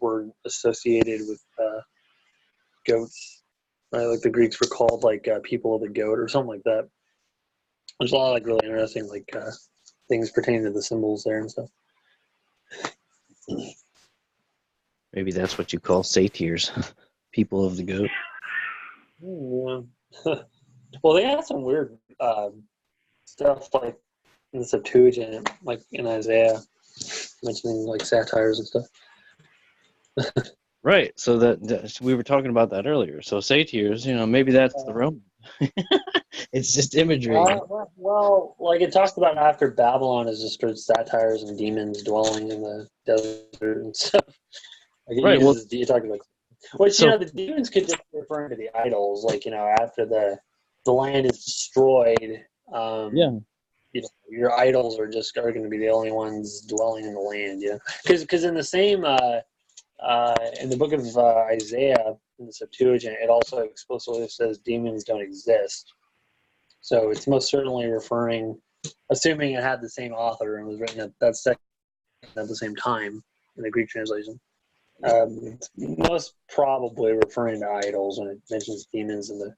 were associated with goats. Right? Like the Greeks were called like people of the goat or something like that. There's a lot of like really interesting like things pertaining to the symbols there and stuff. Maybe that's what you call satyrs, people of the goat. Yeah. Well, they have some weird stuff like in the Septuagint, like in Isaiah, mentioning like satires and stuff. Right. So that we were talking about that earlier. So satyrs, maybe that's the Roman. It's just imagery. Well, like it talks about after Babylon is destroyed, satires and demons dwelling in the desert and stuff. Like Right. You're talking about, which the demons could just be referring to the idols. Like after the land is destroyed, your idols are going to be the only ones dwelling in the land. Yeah, because in the same in the book of Isaiah in the Septuagint, it also explicitly says demons don't exist. So it's most certainly referring, assuming it had the same author and was written at that second at the same time in the Greek translation. It's most probably referring to idols when it mentions demons in the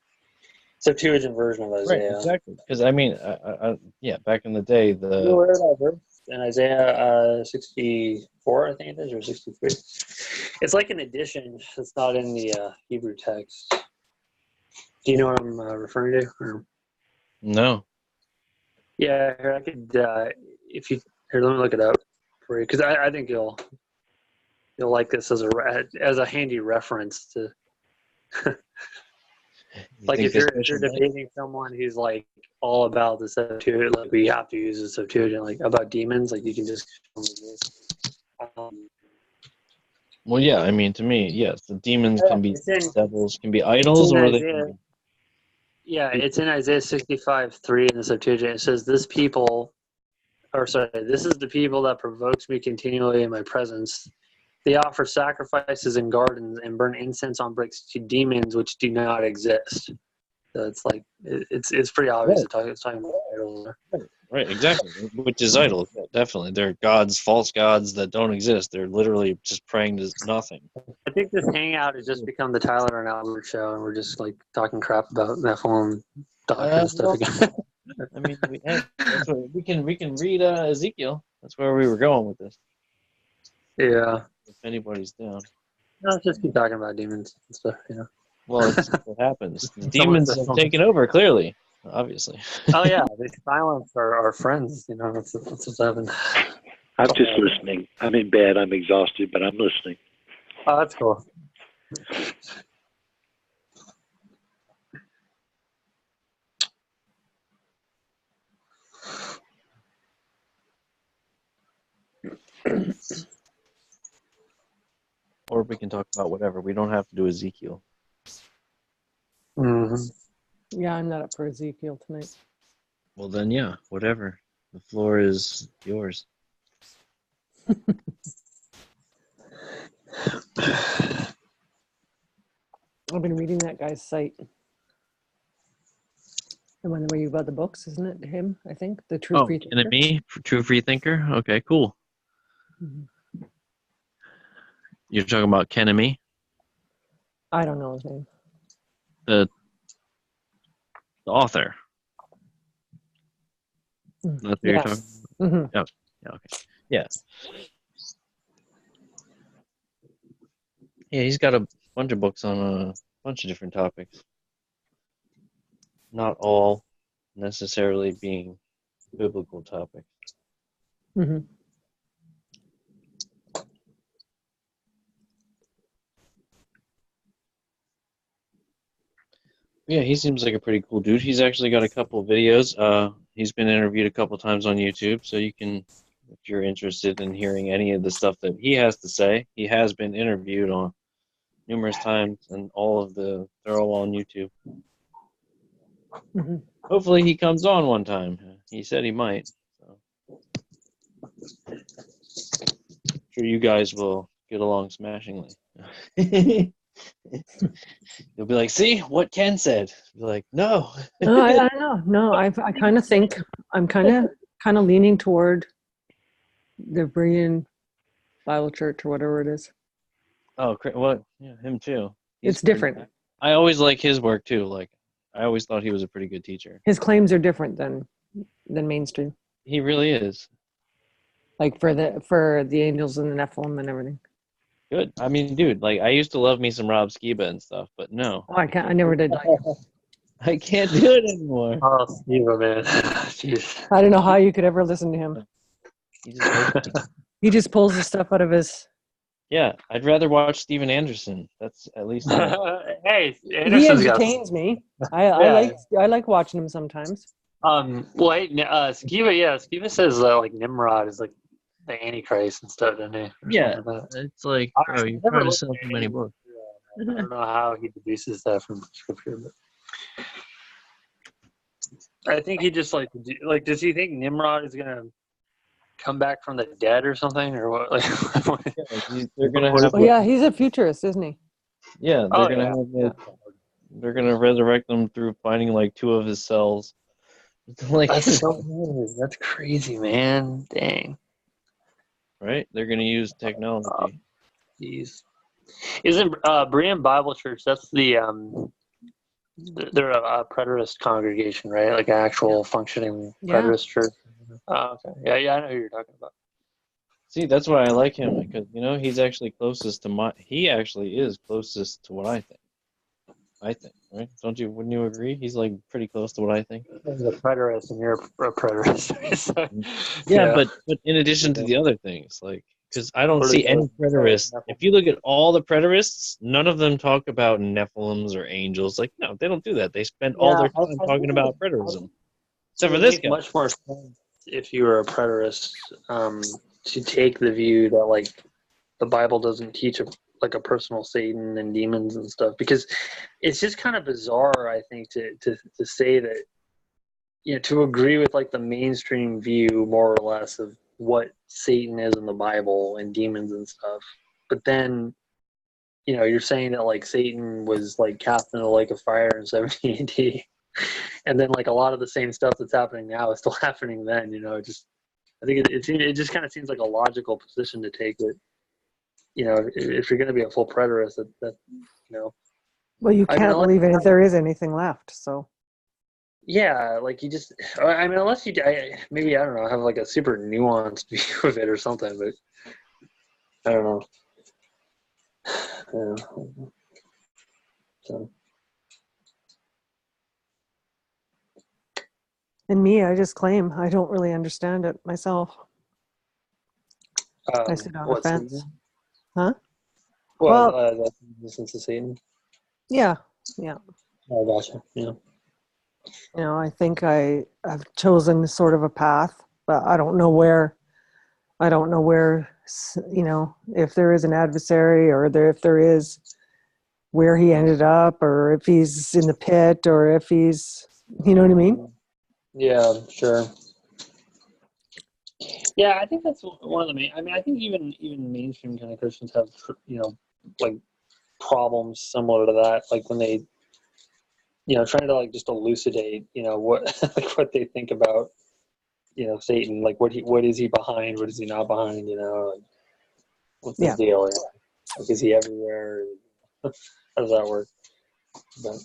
Septuagint version of Isaiah. Right, exactly. Because back in the day, You aware of that verse in Isaiah 64, I think it is, or 63. It's like an addition. It's not in the Hebrew text. Do you know what I'm referring to? Or? No. Yeah, here I could. If you here, let me look it up for you because I think you'll like this as a handy reference to. Like if you're debating someone who's like all about the Septuagint, like we have to use the Septuagint, like about demons, like you can just. Well, yeah, I mean, to me, yes, the demons can be devils, can be idols, or they can be. Yeah, it's in Isaiah 65:3 in the Septuagint. It says, this is the people that provokes me continually in my presence. They offer sacrifices in gardens and burn incense on bricks to demons which do not exist. So it's like, it's pretty obvious it's talking about idols. Right, exactly. Which is idols, definitely. They're gods, false gods that don't exist. They're literally just praying to nothing. I think this hangout has just become the Tyler and Albert show, and we're just like talking crap about Nephilim doctrine and stuff again. I mean, we can read Ezekiel. That's where we were going with this. Yeah. If anybody's down. No, let's just keep talking about demons and stuff, Well, that's what happens. The demons have taken over, clearly, obviously. Oh, yeah. They silence our friends. That's what's happened. I'm just listening. I'm in bed. I'm exhausted, but I'm listening. Oh, that's cool. Or we can talk about whatever. We don't have to do Ezekiel. Mm-hmm. Yeah, I'm not up for Ezekiel tonight. Well, then, yeah, whatever. The floor is yours. I've been reading that guy's site. The one where you bought the books, isn't it? Him, I think. The True Free Thinker. Enemy, True Free Thinker? Okay, cool. Mm-hmm. You're talking about Kenemy? I don't know his name. The author. That's what you're talking about? Mm-hmm. Oh, yeah, okay. Yeah. Yeah, he's got a bunch of books on a bunch of different topics. Not all necessarily being biblical topics. Mm-hmm. Yeah, he seems like a pretty cool dude. He's actually got a couple of videos. He's been interviewed a couple times on YouTube, so you can, if you're interested in hearing any of the stuff that he has to say, he has been interviewed on numerous times, and they're all on YouTube. Mm-hmm. Hopefully he comes on one time. He said he might. So. I'm sure you guys will get along smashingly. You'll be like, see what Ken said. Be like, no. No, I don't know. No, I kind of think I'm kind of leaning toward the Berean Bible Church or whatever it is. Oh, what? Yeah, him too. It's different. I always like his work too. Like, I always thought he was a pretty good teacher. His claims are different than mainstream. He really is. Like for the angels and the Nephilim and everything. Good. I mean, dude, like I used to love me some Rob Skiba and stuff, but no, Oh, I can't. I never did like him. I can't do it anymore. Oh, Skiba, man. Jeez. I don't know how you could ever listen to him. He just He just pulls the stuff out of his. yeah, I'd rather watch Steven Anderson. That's at least. Hey, He Anderson's got. entertains me. Yeah. I like watching him sometimes. Well, hey, Skiba, Skiba says like Nimrod is like the Antichrist and stuff, doesn't he? Or Yeah, something like that. it's like, bro, you're Never trying to looked sell at too many any- books. I don't know how he deduces that from scripture, but I think he just like does he think Nimrod is gonna come back from the dead or something, or what? Like, Yeah, like they're gonna have. Well, yeah, he's a futurist, isn't he? Yeah, they're Oh, gonna yeah. have. They're gonna resurrect them through finding like 2 of his cells. Like, That's so weird. That's crazy, man. Dang. right? They're gonna use technology. Jeez. Isn't Berean Bible Church? That's they're a preterist congregation, right? Like an actual functioning Yeah. preterist church. Oh, okay. Yeah, I know who you're talking about. See, that's why I like him because he's actually closest to he actually is closest to what I think. Right? Wouldn't you agree? He's like pretty close to what I think. He's a preterist, and you're a preterist. So, Yeah, but in addition to the other things, like, because I don't see any preterists. If you look at all the preterists, none of them talk about Nephilims or angels. Like, no, they don't do that. They spend all their time talking about preterism. Except for this guy. Much more sense if you were a preterist to take the view that like the Bible doesn't teach like a personal Satan and demons and stuff, because it's just kind of bizarre, I think, to say that, to agree with like the mainstream view more or less of what Satan is in the Bible and demons and stuff, but then you're saying that like Satan was like cast into the lake of fire in 70 AD, and then like a lot of the same stuff that's happening now is still happening then. I think it just kind of seems like a logical position to take that. If you're going to be a full preterist, that. Well, you can't believe it if there is anything left. So. Yeah, like you just. I mean, unless maybe I don't know, have like a super nuanced view of it or something, but I don't know. Yeah. So. And me, I just claim I don't really understand it myself. I sit on the fence. Satan? Huh? Well, the resistance to Satan. Yeah. Oh, gotcha. Yeah. I think I have chosen sort of a path, but I don't know where. If there is an adversary, or if there is where he ended up, or if he's in the pit, or if he's, you know what I mean? Yeah, sure. Yeah, I think that's one of the main. I mean, I think even mainstream kind of Christians have, like problems similar to that. Like when they, trying to like just elucidate, what like what they think about, Satan. Like what is he behind? What is he not behind? Like, what's his deal? Like, is he everywhere? How does that work? But,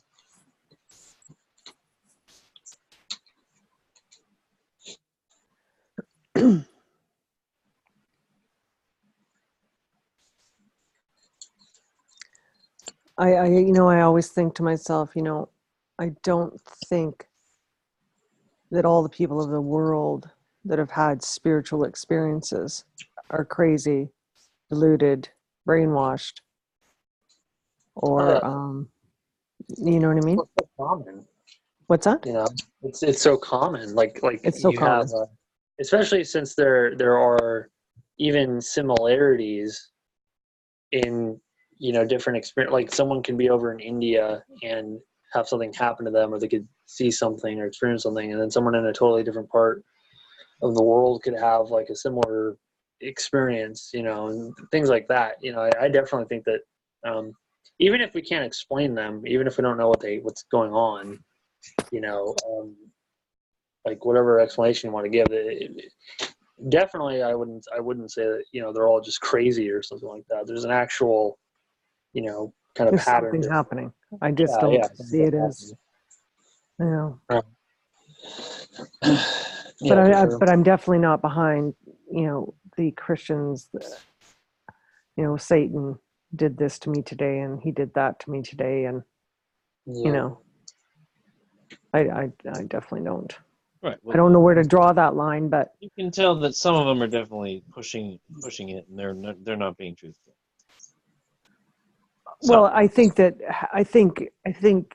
I always think to myself, I don't think that all the people of the world that have had spiritual experiences are crazy, deluded, brainwashed, or you know what I mean? it's so common. What's that? It's so common. Like it's so common. Have, especially since there are even similarities in different experience. Like someone can be over in India and have something happen to them, or they could see something or experience something, and then someone in a totally different part of the world could have like a similar experience, and things like that. I definitely think that even if we can't explain them, even if we don't know what's going on, like whatever explanation you want to give, definitely I wouldn't say that they're all just crazy or something like that. There's an actual kind of There's pattern. something happening. I just don't see it as, But but I'm definitely not behind, the Christians, Satan did this to me today and he did that to me today. And, I definitely don't. Right. Well, I don't know where to draw that line, but you can tell that some of them are definitely pushing it, and they're not being truthful. well, I think you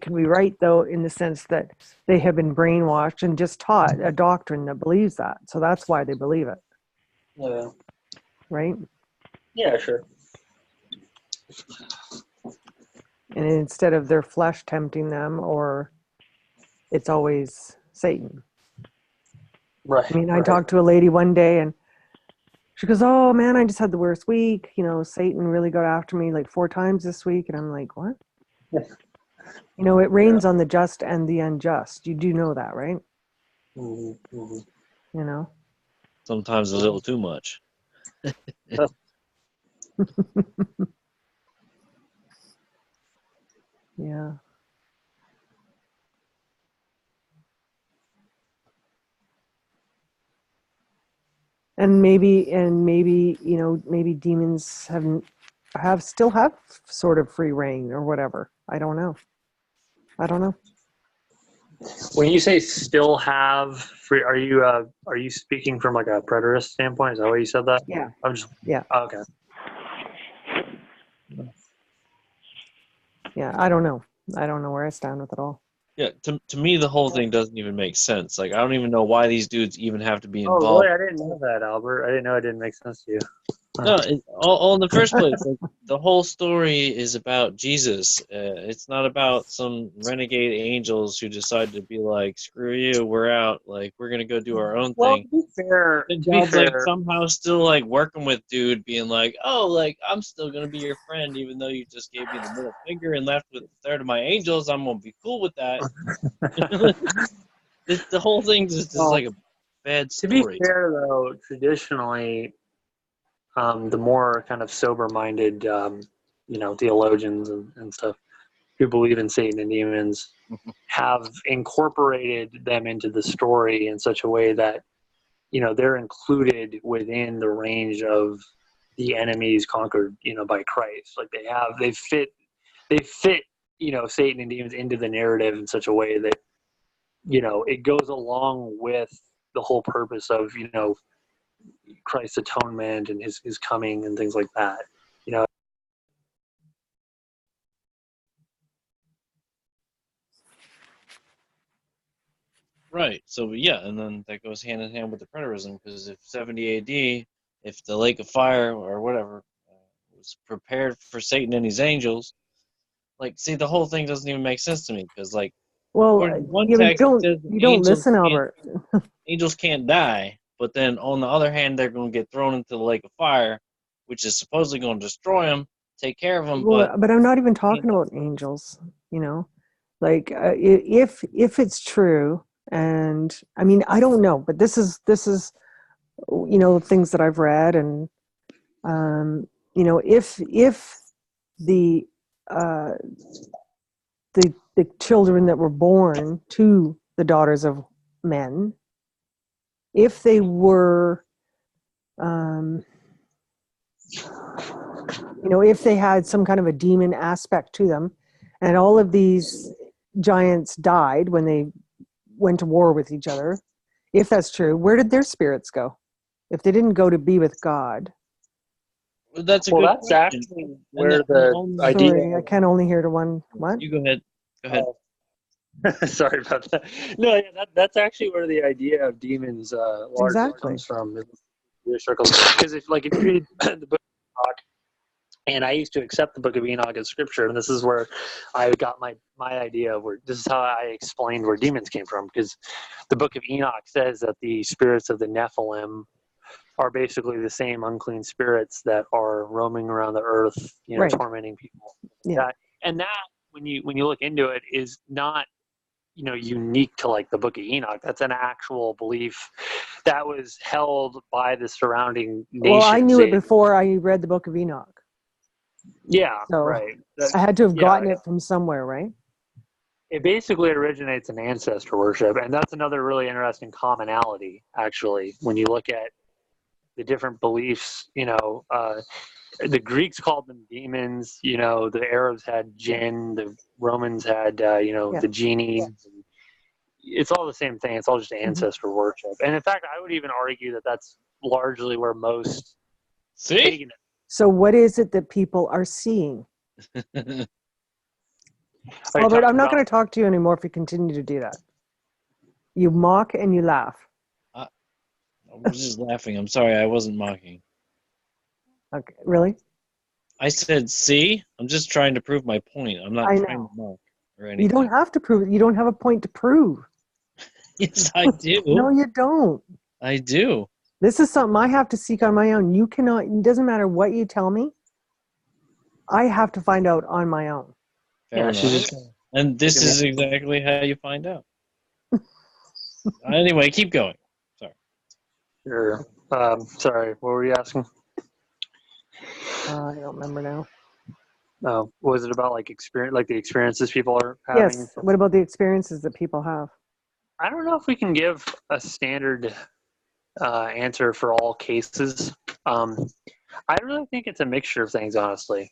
can be right though, in the sense that they have been brainwashed and just taught a doctrine that believes that. So that's why they believe it. Yeah. Right? Yeah, sure. And instead of their flesh tempting them, or it's always Satan. Right. I mean, I talked to a lady one day and she goes, "Oh man, I just had the worst week. Satan really got after me like 4 times this week." And I'm like, "What?" It rains on the just and the unjust. You do know that, right? Mm-hmm. Sometimes a little too much. Yeah. And maybe maybe demons still have sort of free reign or whatever. I don't know. When you say still have free, are you speaking from like a preterist standpoint? Is that why you said that? Yeah. I'm just Yeah. okay. Yeah, I don't know. I don't know where I stand with it all. Yeah, to me, the whole thing doesn't even make sense. Like, I don't even know why these dudes even have to be Oh, really? involved. I didn't know that, Albert. I didn't know it didn't make sense to you. No, all in the first place, like, the whole story is about Jesus. It's not about some renegade angels who decide to be like, "Screw you, we're out. Like, we're gonna go do our own Well, thing." to be fair, And God's like somehow still like working with dude, being like, "Oh, like I'm still gonna be your friend, even though you just gave me the middle finger and left with a third of my angels. I'm gonna be cool with that." The whole thing just is like a bad to be story. fair, though, traditionally, the more kind of sober-minded, theologians and stuff who believe in Satan and demons have incorporated them into the story in such a way that, they're included within the range of the enemies conquered, by Christ. Like they fit, Satan and demons into the narrative in such a way that, it goes along with the whole purpose of, Christ's atonement and his coming and things like that. Right. So yeah, and then that goes hand in hand with the preterism, because if 70 A.D., if the lake of fire or whatever was prepared for Satan and his angels, like, see, the whole thing doesn't even make sense to me, because like, Well, according to one you text, it don't says you don't listen, Albert. angels can't die, but then on the other hand, they're going to get thrown into the lake of fire, which is supposedly going to destroy them, take care of them, Well, but I'm not even talking about angels. Like if it's true, and I mean I don't know, but this is things that I've read, and if the uh, the children that were born to the daughters of men, if they were if they had some kind of a demon aspect to them, and all of these giants died when they went to war with each other, if that's true, where did their spirits go? If they didn't go to be with God? That's a good that's question. actually where the idea. Sorry, I can only hear to one. What? You go ahead. Go ahead. Sorry about that. No, yeah, that's actually where the idea of demons largely comes from. Because if you read the book of Enoch, and I used to accept the book of Enoch as scripture, and this is where I got my idea of where this is how I explained where demons came from. Because the book of Enoch says that the spirits of the Nephilim are basically the same unclean spirits that are roaming around the earth, Right. tormenting people. Yeah. And that, when you look into it, is not unique to like the book of Enoch. That's an actual belief that was held by the surrounding nations. Well, I knew it before I read the book of Enoch. Yeah, So right. I had to have Yeah, gotten it from somewhere, right? it basically originates in ancestor worship, and that's another really interesting commonality, actually, when you look at the different beliefs. The Greeks called them demons. The Arabs had jinn. The Romans had, Yeah. the genie. It's all the same thing. It's all just Mm-hmm. ancestor worship. And in fact, I would even argue that that's largely where most See? paganism. So what is it that people are seeing? Albert, I'm not going to talk to you anymore if you continue to do that. You mock and you laugh. I was just laughing. I'm sorry, I wasn't mocking. Okay, really? I said, see? I'm just trying to prove my point. I'm not trying to mock or anything. You don't have to prove it. You don't have a point to prove. Yes, I do. No, you don't. I do. This is something I have to seek on my own. You cannot, it doesn't matter what you tell me. I have to find out on my own. Fair enough. And this is exactly how you find out. Anyway, keep going. Sorry. Sure. Sorry, what were you asking? I don't remember now. Was it about like the experiences people are having? Yes. What about the experiences that people have? I don't know if we can give a standard answer for all cases. I really think it's a mixture of things, honestly.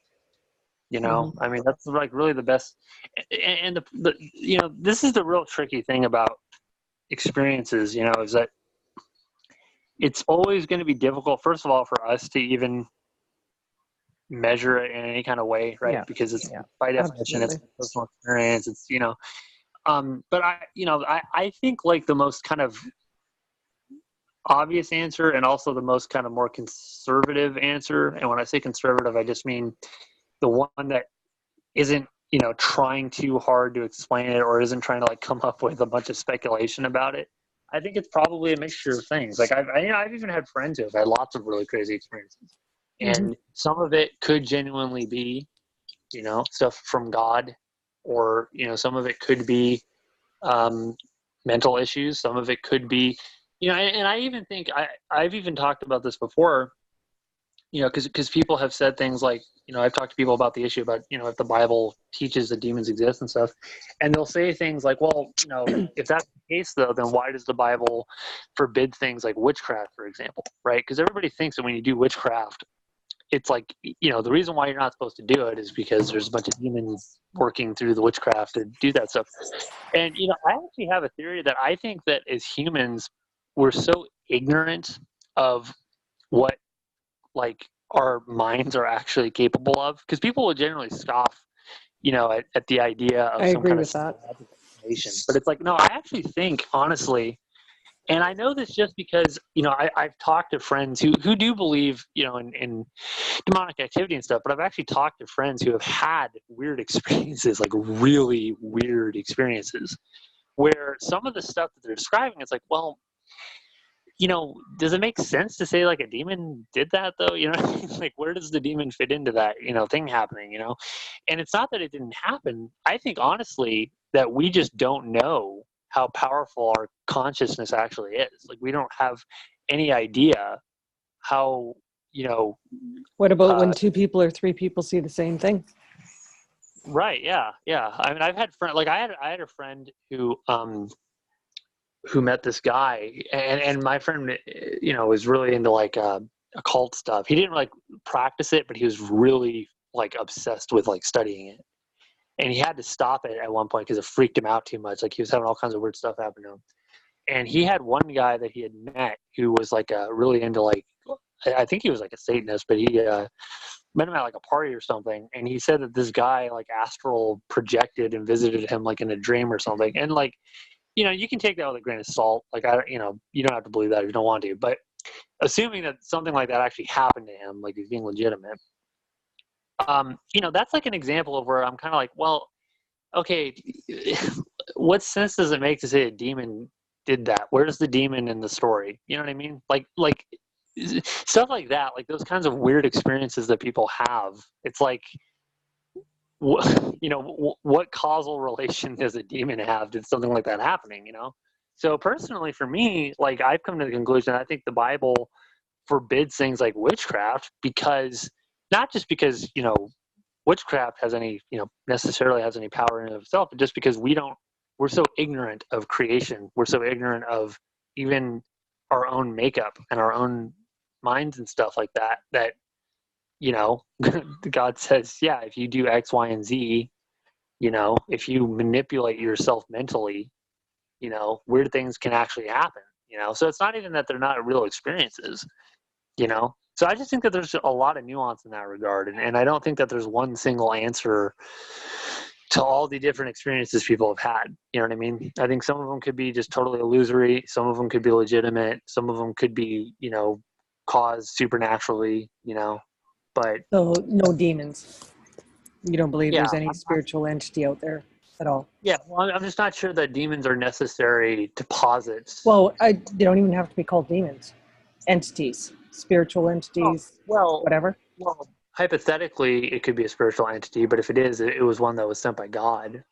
I mean, that's like really the best. And this is the real tricky thing about experiences, is that it's always going to be difficult, first of all, for us to even measure it in any kind of way, right? Yeah. Because it's by definition, it's personal experience. It's, but I think like the most kind of obvious answer and also the most kind of more conservative answer. And when I say conservative, I just mean the one that isn't, trying too hard to explain it or isn't trying to like come up with a bunch of speculation about it. I think it's probably a mixture of things. Like I've even had friends who have had lots of really crazy experiences, and some of it could genuinely be, stuff from God, or some of it could be mental issues. Some of it could be, and I even think I've even talked about this before. Because people have said things like, I've talked to people about the issue about, if the Bible teaches that demons exist and stuff, and they'll say things like, well, if that's the case, though, then why does the Bible forbid things like witchcraft, for example, right? Because everybody thinks that when you do witchcraft, it's like, the reason why you're not supposed to do it is because there's a bunch of demons working through the witchcraft to do that stuff. And, I actually have a theory that I think that as humans, we're so ignorant of what like our minds are actually capable of, because people will generally scoff at the idea of some kind of explanation. But it's like, no, I actually think, honestly, and I know this just because I've talked to friends who do believe in demonic activity and stuff, but I've actually talked to friends who have had weird experiences, like really weird experiences, where some of the stuff that they're describing, it's like, well, does it make sense to say like a demon did that though? Like where does the demon fit into that, thing happening, And it's not that it didn't happen. I think honestly that we just don't know how powerful our consciousness actually is. Like we don't have any idea how, What about when two people or three people see the same thing? Right. Yeah. Yeah. I mean, I've had I had a friend who met this guy, and my friend, was really into like occult stuff. He didn't like practice it, but he was really like obsessed with like studying it. And he had to stop it at one point because it freaked him out too much. Like he was having all kinds of weird stuff happen to him. And he had one guy that he had met who was like really into like, I think he was like a Satanist, but he met him at like a party or something. And he said that this guy like astral projected and visited him like in a dream or something. And like, you can take that with a grain of salt. Like, you don't have to believe that if you don't want to. But assuming that something like that actually happened to him, like he's being legitimate, that's like an example of where I'm kind of like, well, okay, what sense does it make to say a demon did that? Where's the demon in the story? You know what I mean? Like stuff like that, like those kinds of weird experiences that people have. It's like, what causal relation does a demon have to something like that happening? So personally, for me, like I've come to the conclusion, I think the Bible forbids things like witchcraft because not just because witchcraft has any, necessarily has any power in and of itself, but just because we're so ignorant of creation, we're so ignorant of even our own makeup and our own minds and stuff like that, God says, yeah, if you do X, Y, and Z, if you manipulate yourself mentally, weird things can actually happen, so it's not even that they're not real experiences, so I just think that there's a lot of nuance in that regard, and I don't think that there's one single answer to all the different experiences people have had. You know what I mean? I think some of them could be just totally illusory, some of them could be legitimate, some of them could be caused supernaturally, but So no demons. You don't believe yeah, there's any spiritual entity out there at all? yeah, well, I'm just not sure that demons are necessary deposits. Well, they don't even have to be called demons. Entities, spiritual entities, whatever. Well, hypothetically, it could be a spiritual entity, but if it is, it was one that was sent by God.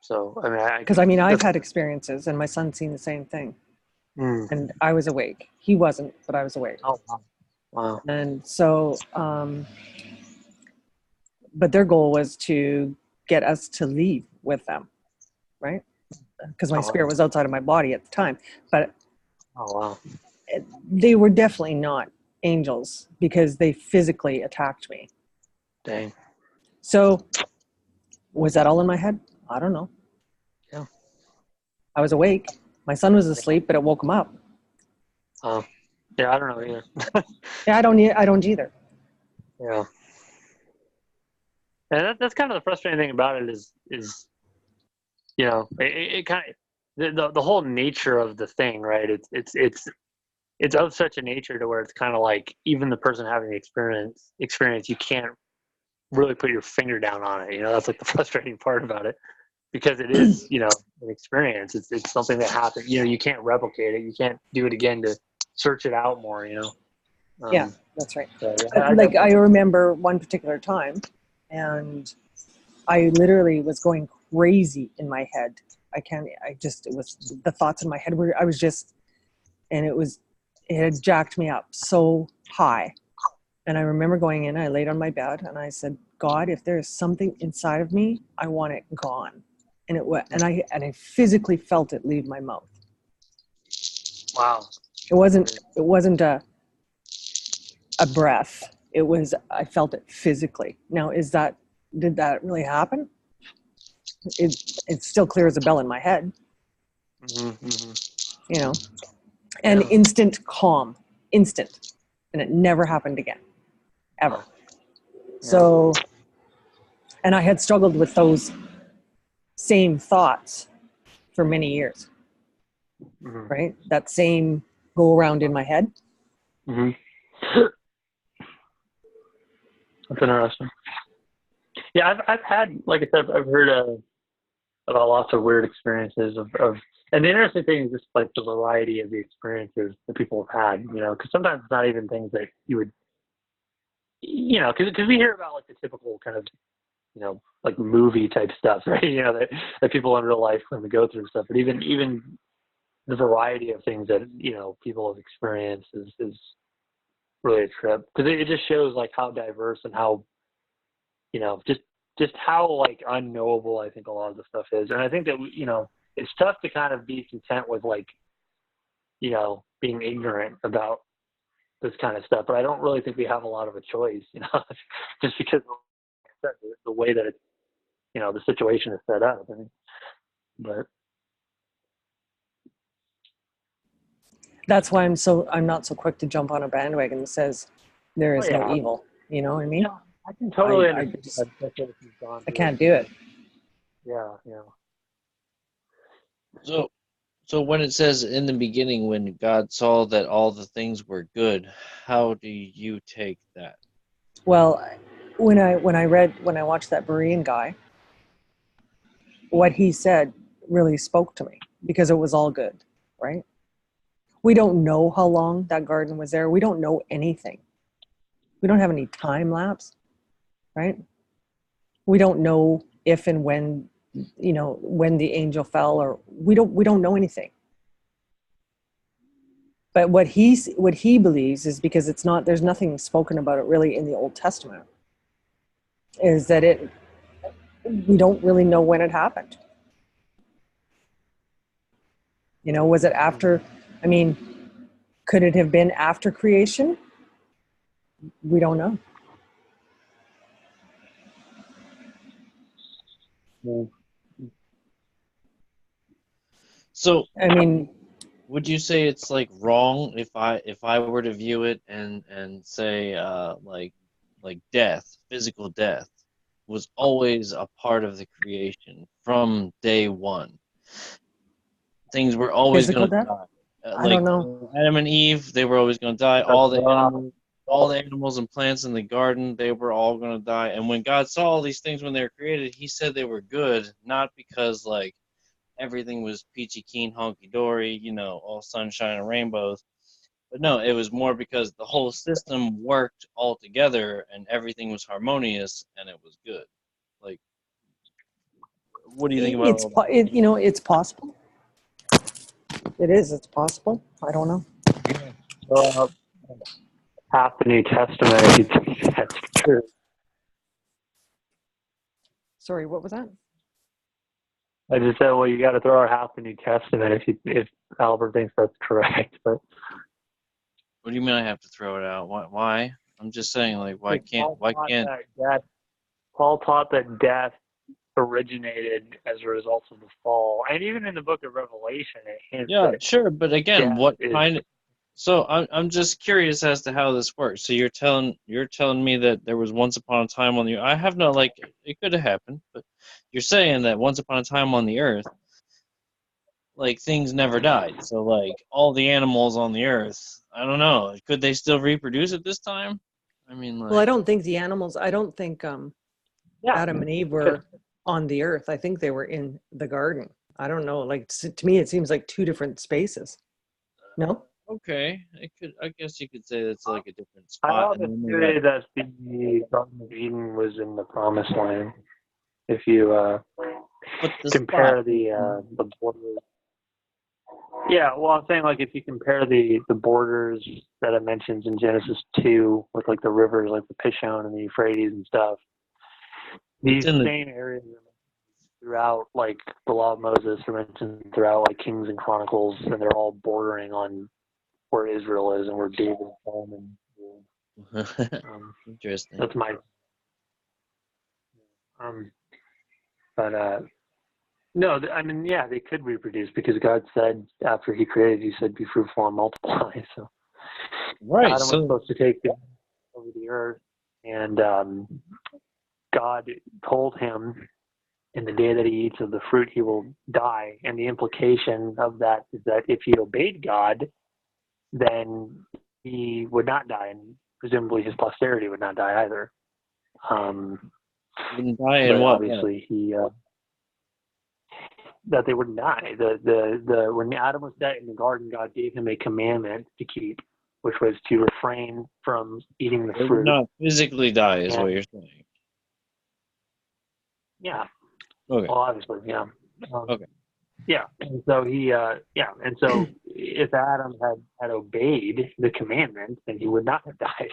So Because I've had experiences, and my son's seen the same thing, and I was awake. He wasn't, but I was awake. Oh, wow. And so, but their goal was to get us to leave with them, right? Because my spirit was outside of my body at the time, but they were definitely not angels because they physically attacked me. Dang. So was that all in my head? I don't know. Yeah. I was awake. My son was asleep, but it woke him up. Oh, yeah, I don't know either. Yeah, I don't either. Yeah. And that's kind of the frustrating thing about it is it kind of the whole nature of the thing, right? It's of such a nature to where it's kind of like even the person having the experience, you can't really put your finger down on it. That's like the frustrating part about it, because it is, an experience. It's something that happened. You can't replicate it. You can't do it again to search it out more. Yeah, that's right. So, I remember one particular time, and I literally was going crazy in my head. It was the thoughts in my head where it had jacked me up so high. And I remember going in, I laid on my bed and I said, God, if there is something inside of me, I want it gone. And I physically felt it leave my mouth. Wow. It wasn't a breath. I felt it physically. Now, did that really happen? It's still clear as a bell in my head. Mm-hmm. And instant calm, instant. And it never happened again, ever. Yeah. So, and I had struggled with those same thoughts for many years, right? That same go around in my head. Mm-hmm. That's interesting. Yeah, I've had, like I said, I've heard about lots of weird experiences of, and the interesting thing is just like the variety of the experiences that people have had, because sometimes it's not even things that you would, because we hear about like the typical kind of, like movie type stuff, right? That people in real life when we go through stuff, but even the variety of things that, people have experienced is really a trip, because it just shows like how diverse and how, just how like unknowable I think a lot of the stuff is. And I think that, it's tough to kind of be content with like, being ignorant about this kind of stuff, but I don't really think we have a lot of a choice, just because of the way that it's, the situation is set up. But that's why I'm not so quick to jump on a bandwagon that says there is no evil. You know what I mean? Yeah, I can totally understand. I can't do it. Yeah. So when it says in the beginning, when God saw that all the things were good, how do you take that? Well, when I watched that Berean guy, what he said really spoke to me because it was all good, right? We don't know how long that garden was there. We don't know anything. We don't have any time lapse, right? We don't know if and when, when the angel fell, or we don't know anything. But what he believes is, because there's nothing spoken about it really in the Old Testament, is that we don't really know when it happened. Was it after? I mean, could it have been after creation? We don't know. So, I mean, would you say it's like wrong if I were to view it and say like death, physical death, was always a part of the creation from day one? Things were always physical going to death? die. I Like don't know. Adam and Eve, they were always going to die. All the animals and plants in the garden, they were all going to die. And when God saw all these things when they were created, He said they were good, not because like everything was peachy keen, honky dory, all sunshine and rainbows. But no, it was more because the whole system worked all together and everything was harmonious and it was good. Like, what do you think about all that? It's possible. It is. It's possible. I don't know. So, half the New Testament, if you think that's true. Sorry, what was that? I just said, well, you got to throw out half the New Testament if Albert thinks that's correct. But What do you mean I have to throw it out? Why? I'm just saying, like, why can't? Paul taught that death originated as a result of the fall, and even in the Book of Revelation, it hints Yeah, that sure, but again, death what is. kind? So I'm just curious as to how this works. So you're telling me that there was once upon a time on the. I have no, like, it could have happened, but you're saying that once upon a time on the earth, like, things never died. So like all the animals on the earth, I don't know, could they still reproduce at this time? I mean, Well, I like, don't think the animals. I don't think Yeah, Adam and Eve were on the earth. I think they were in the garden. I don't know. Like, to me, it seems like two different spaces. No. okay, it could. I guess you could say that's like a different I spot. always say that the Garden of Eden was in the Promised Land. If you But the compare spot. the borders. Yeah, well, I'm saying, like, if you compare the borders that it mentions in Genesis 2 with, like, the rivers, like the Pishon and the Euphrates and stuff, these in the- same areas are mentioned throughout, like, the Law of Moses are mentioned throughout, like, Kings and Chronicles, and they're all bordering on where Israel is and where David's home and Interesting. that's my but no, I mean, yeah, they could reproduce because God said after He created, He said, "Be fruitful and multiply." So Right. Adam was supposed to take over the earth, and God told him, "In the day that he eats of the fruit, he will die." And the implication of that is that if he obeyed God, then he would not die, and presumably his posterity would not die either. Wouldn't die but in what? obviously he that they wouldn't die. The when Adam was set in the garden, God gave him a commandment to keep, which was to refrain from eating the They would fruit. not physically die, is what you're saying. Yeah. Okay. Well, obviously, yeah. Okay. Yeah, and so and so if Adam had obeyed the commandment, then he would not have died.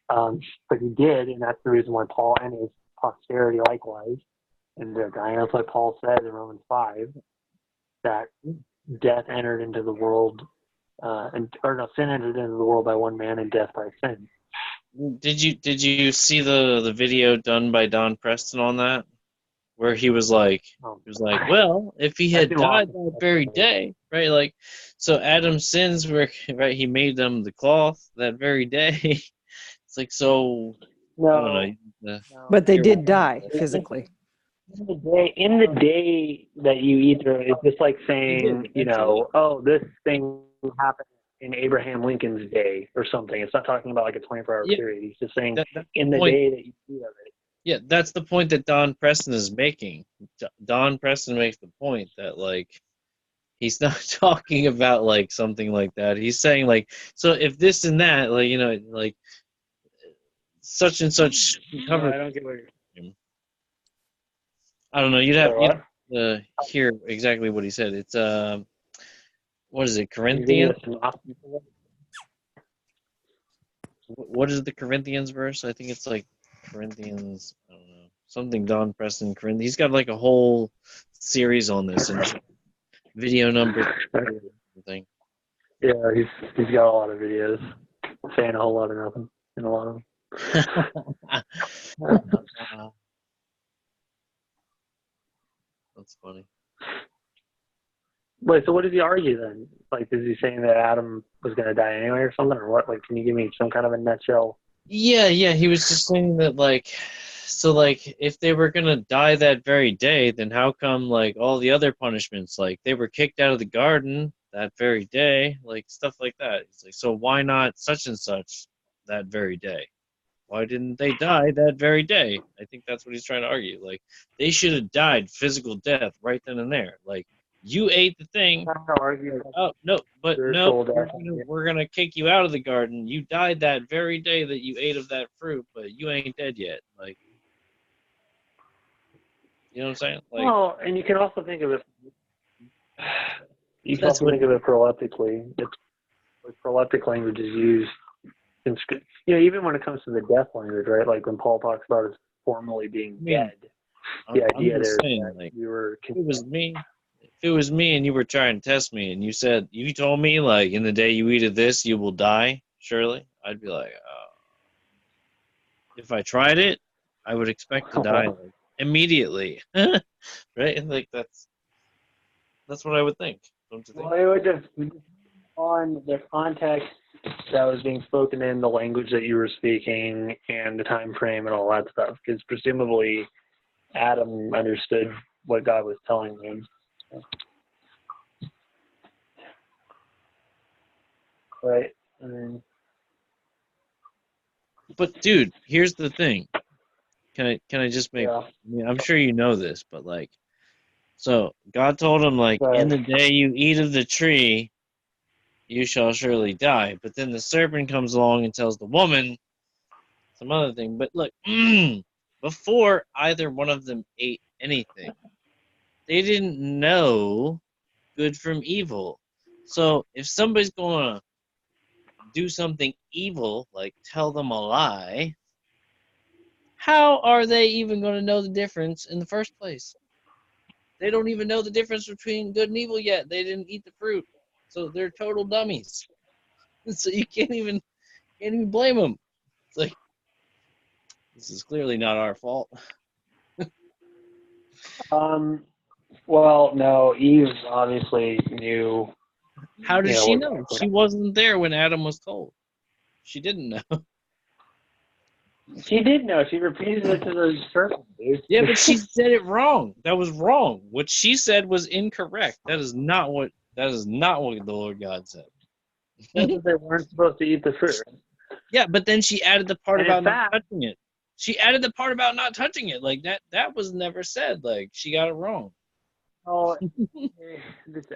But he did, and that's the reason why Paul and his posterity likewise ended up dying. That's why Paul says in Romans 5 that death entered into the world, sin entered into the world by one man, and death by sin. Did you see the video done by Don Preston on that, where he was like, well, if he had died that very day, right? Like, so Adam's sins were right. He made them the cloth that very day. It's like, so No, I don't know. But they did die physically. In the day that you eat, it's just like saying, oh, this thing happened in Abraham Lincoln's day or something. It's not talking about like a 24-hour period. He's just saying in the day that you eat of it. Yeah, that's the point that Don Preston is making. Don Preston makes the point that, like, he's not talking about, like, something like that. He's saying, like, so if this and that, like, like, such and such cover. I don't get what you're saying. I don't know. You'd have to hear exactly what he said. It's What is it, Can you give me Corinthians? a synopsis of it? What is the Corinthians verse? I think it's like Corinthians, I don't know, something Don Preston Corinthians. He's got like a whole series on this and video number thing. Yeah, he's got a lot of videos saying a whole lot of nothing in a lot of them. That's funny. Wait, so what does he argue then? Like, is he saying that Adam was going to die anyway or something, or what? Like, can you give me some kind of a nutshell? Yeah, he was just saying that, like, so, like, if they were gonna die that very day, then how come, like, all the other punishments, like, they were kicked out of the garden that very day, like, stuff like that. It's like, so why not such and such that very day? Why didn't they die that very day? I think that's what he's trying to argue. Like, they should have died physical death right then and there. Like, you ate the thing. I'm not arguing about Oh no, but no, spiritual death. we're gonna kick you out of the garden. You died that very day that you ate of that fruit, but you ain't dead yet. Like, you know what I'm saying? Like, Well, and you can also think of it. You can that's also what. think of it proleptically. It's like proleptic language is used in even when it comes to the death language, right? Like when Paul talks about it formally being I mean, dead, the I'm idea just there is saying, that like, you were. if it was me, and you were trying to test me, and you told me, like, in the day you eat of this, you will die. Surely, I'd be like, if I tried it, I would expect to die like, immediately, right? Like that's what I would think. Don't you think? Well, it would just on the context that was being spoken in, the language that you were speaking, and the time frame and all that stuff. Because presumably Adam understood what God was telling him. Right? I mean, But dude, here's the thing. Can I just make? yeah. I mean, I'm sure you know this, but like, so God told him, like, in But the day you eat of the tree, you shall surely die. But then the serpent comes along and tells the woman some other thing. But look, before either one of them ate anything, they didn't know good from evil. So if somebody's going to do something evil, like tell them a lie, how are they even going to know the difference in the first place? They don't even know the difference between good and evil yet. They didn't eat the fruit, so they're total dummies. So you can't even blame them. It's like, this is clearly not our fault. well, no, Eve obviously knew, How does she what. know? She wasn't there when Adam was told. She didn't know. She did know. She repeated it to the serpent, dude. Yeah, but she said it wrong. That was wrong. What she said was incorrect. That is not what the Lord God said. Said that they weren't supposed to eat the fruit. Yeah, but then she added the part And in about not fact, touching it. She added the part about not touching it. Like that was never said. Like, she got it wrong. oh,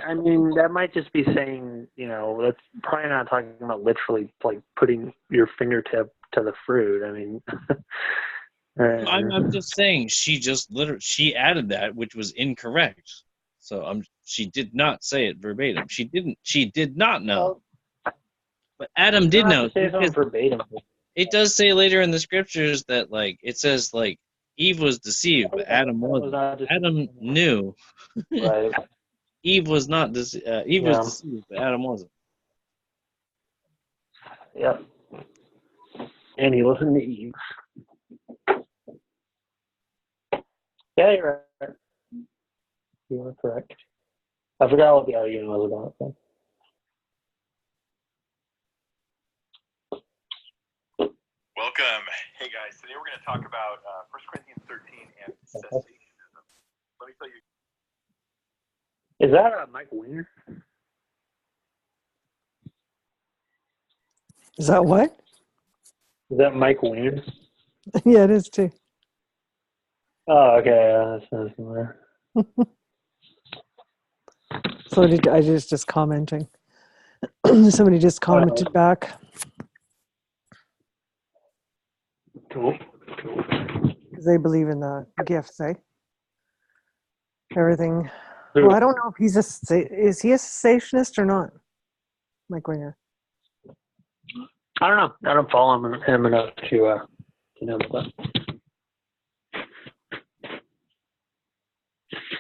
I mean, that might just be saying, that's probably not talking about literally like putting your fingertip to the fruit. I mean, I'm just saying she added that, which was incorrect. So she did not say it verbatim. She did not know. But Adam you did don't have know, to say something because verbatim. it does say later in the scriptures that, like, it says, like, Eve was deceived, but Adam wasn't. Adam knew. Right. Eve was not Eve was Yeah. deceived, but Adam wasn't. Yep. And he listened to Eve. Yeah, you're right. You are correct. I forgot what the argument was about. So. Welcome. Hey guys, today we're going to talk about 1 Corinthians 13 and cessationism. Let me tell you. Is that Mike Wiener? Is that what? Is that Mike Wiener? Yeah, it is too. Oh, okay. That sounds familiar. So I just commenting. Somebody just commented back. Cool. Because they believe in the gifts, eh? Everything Well, I don't know if he's is he a cessationist or not, Mike Winger? I don't know. I don't follow him enough to know that.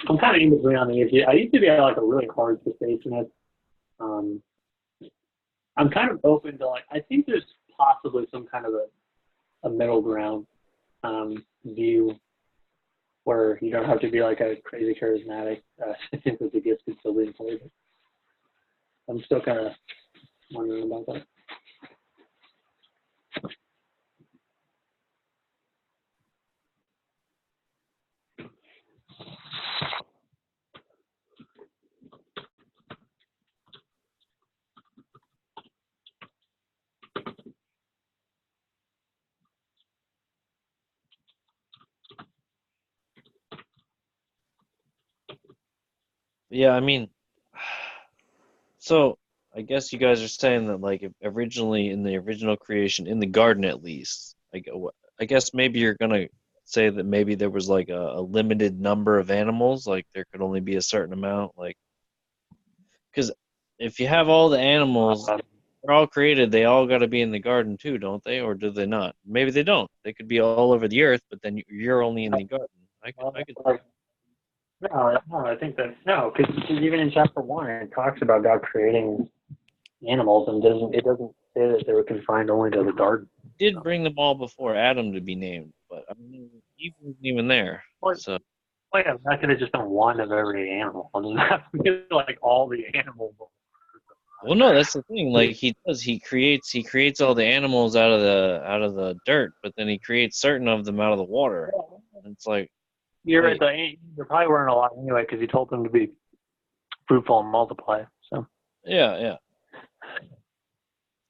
I'm kind of in between on the issue. I used to be like a really hard cessationist. I'm kind of open to I think there's possibly some kind of a middle ground view where you don't have to be like a crazy charismatic with the gifts could still be employed. I'm still kind of wondering about that. Yeah, I mean, so I guess you guys are saying that like originally in the original creation in the garden at least, like I guess maybe you're gonna say that maybe there was like a limited number of animals, like there could only be a certain amount, like because if you have all the animals, they're all created, they all got to be in the garden too, don't they? Or do they not? Maybe they don't. They could be all over the earth, but then you're only in the garden. I could. No, I think that no, because even in chapter 1 it talks about God creating animals and it doesn't say that they were confined only to the garden. Did bring them all before Adam to be named, but I mean, Eve wasn't even there. So. Well, yeah, that could have just been one of every animal. I mean, that would be like all the animals. Well, no, that's the thing. Like he does, he creates all the animals out of the dirt, but then he creates certain of them out of the water. And it's like You're right. There probably weren't a lot anyway because he told them to be fruitful and multiply. So yeah.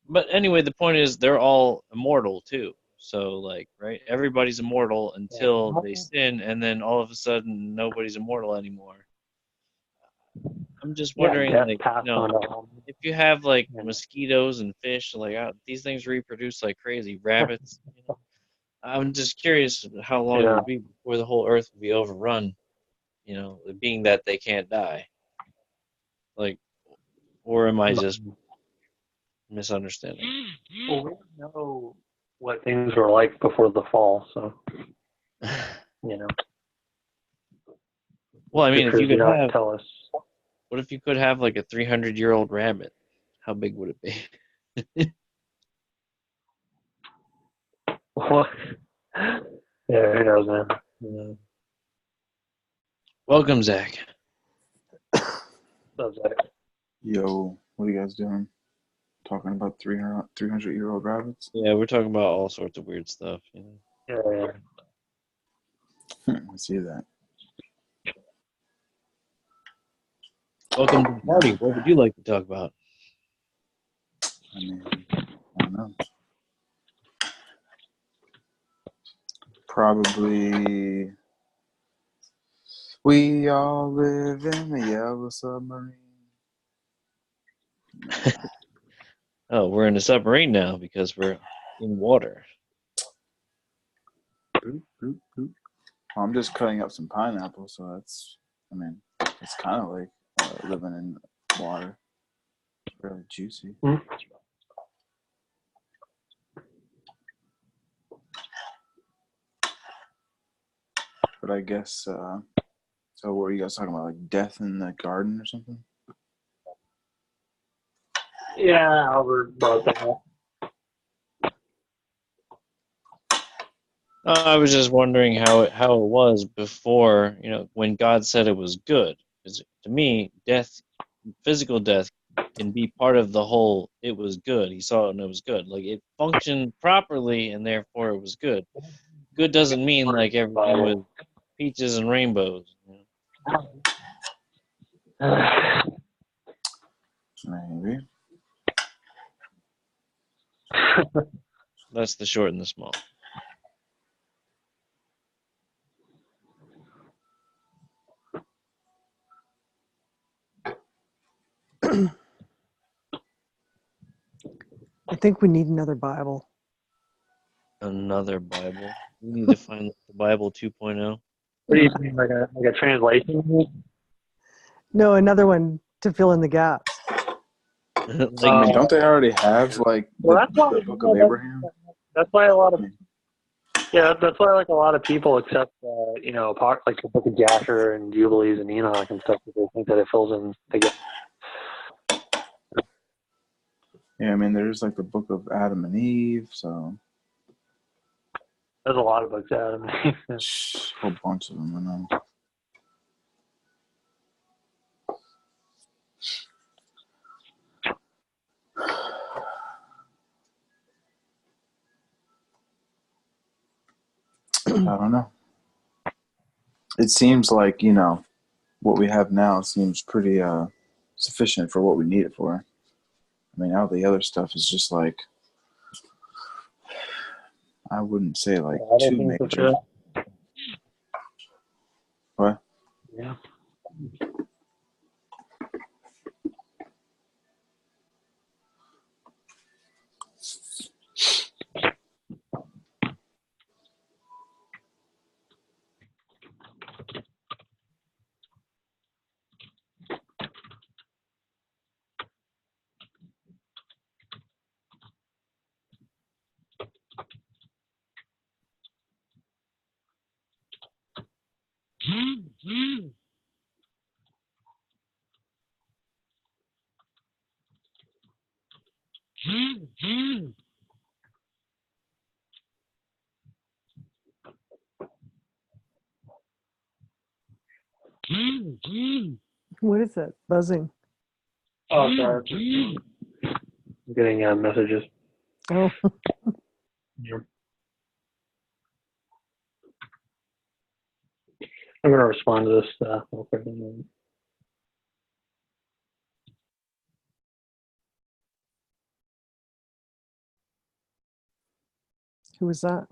But anyway, the point is they're all immortal too. So like, right? Everybody's immortal until they sin, and then all of a sudden nobody's immortal anymore. I'm just wondering, like, if you have like mosquitoes and fish, like these things reproduce like crazy. Rabbits. I'm just curious how long it would be before the whole Earth would be overrun. Being that they can't die. Like, or am I just misunderstanding? Well, we don't know what things were like before the fall, so Well, I mean, if you could tell us. What if you could have like a 300-year-old rabbit? How big would it be? What? Yeah, who knows, man. Yeah. Welcome, Zach. What's up, Zach? Yo, what are you guys doing? Talking about 300-year-old rabbits? Yeah, we're talking about all sorts of weird stuff. Yeah. I see that. Welcome to the party. What would you like to talk about? I mean, I don't know. Probably we all live in a yellow submarine. Oh, we're in a submarine now because we're in water. Boop, boop, boop. Well, I'm just cutting up some pineapple, so it's kind of like living in water. It's really juicy. Mm-hmm. But I guess, so what were you guys talking about, like death in the garden or something? Yeah, Albert brought that up. I was just wondering how it was before, when God said it was good. Because to me, physical death, can be part of the whole. It was good. He saw it and it was good. Like it functioned properly, and therefore it was good. Good doesn't mean like everything was peaches and rainbows. Maybe. That's the short and the small. I think we need another Bible. Another Bible. We need to find the Bible 2.0. What do you mean, like a translation? No, another one to fill in the gaps. Like, I mean, don't they already have like Well, that's why. the Book of Abraham? That's why a lot of that's why like a lot of people accept like the Book of Jasher and Jubilees and Enoch and stuff because they think that it fills in the gaps. Yeah, I mean, there's like the Book of Adam and Eve, so There's a lot of books out of me. a whole bunch of them. I know. I don't know. It seems like, what we have now seems pretty sufficient for what we need it for. I mean, all the other stuff is just like, I wouldn't say like too major. Sure. What? Yeah. What is that? Buzzing. Oh, sorry. I'm getting messages. Oh. Yeah. I'm going to respond to this real quick. Who was that?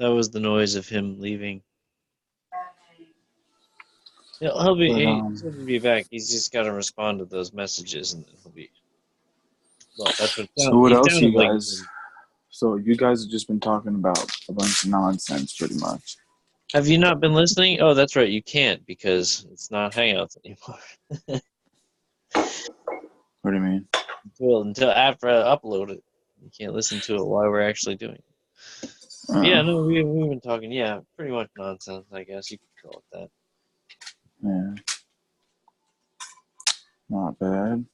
that was the noise of him leaving. He'll be back. He's just got to respond to those messages, and he'll be. Well, that's what. So what else you like. guys? So you guys have just been talking about a bunch of nonsense, pretty much. Have you not been listening? Oh, that's right. You can't because it's not Hangouts anymore. What do you mean? Until after I upload it, you can't listen to it while we're actually doing it. Yeah, no, we've been talking. Yeah, pretty much nonsense. I guess you could call it that. Yeah. Not bad.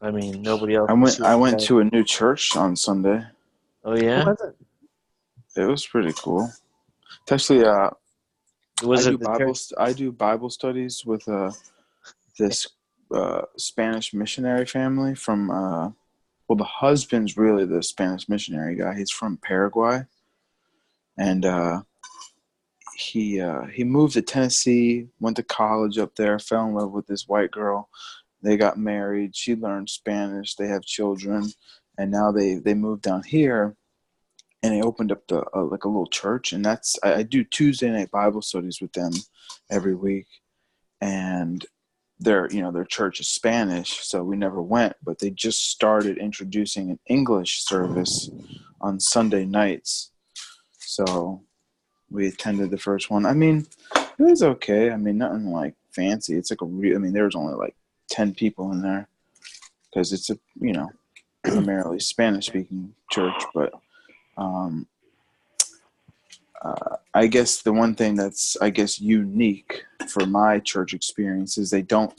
I mean, nobody else. I went to a new church on Sunday. Oh yeah. What was it? It was pretty cool. It's actually I do Bible studies with this Spanish missionary family from the husband's really the Spanish missionary guy. He's from Paraguay, and he moved to Tennessee, went to college up there, fell in love with this white girl. They got married. She learned Spanish. They have children, and now they moved down here, and they opened up like a little church. And I do Tuesday night Bible studies with them every week, and their church is Spanish, so we never went. But they just started introducing an English service on Sunday nights, so we attended the first one. I mean, it was okay. I mean, nothing like fancy. It's like there was only like 10 people in there because it's a primarily Spanish speaking church. But I guess the one thing that's unique for my church experience is they don't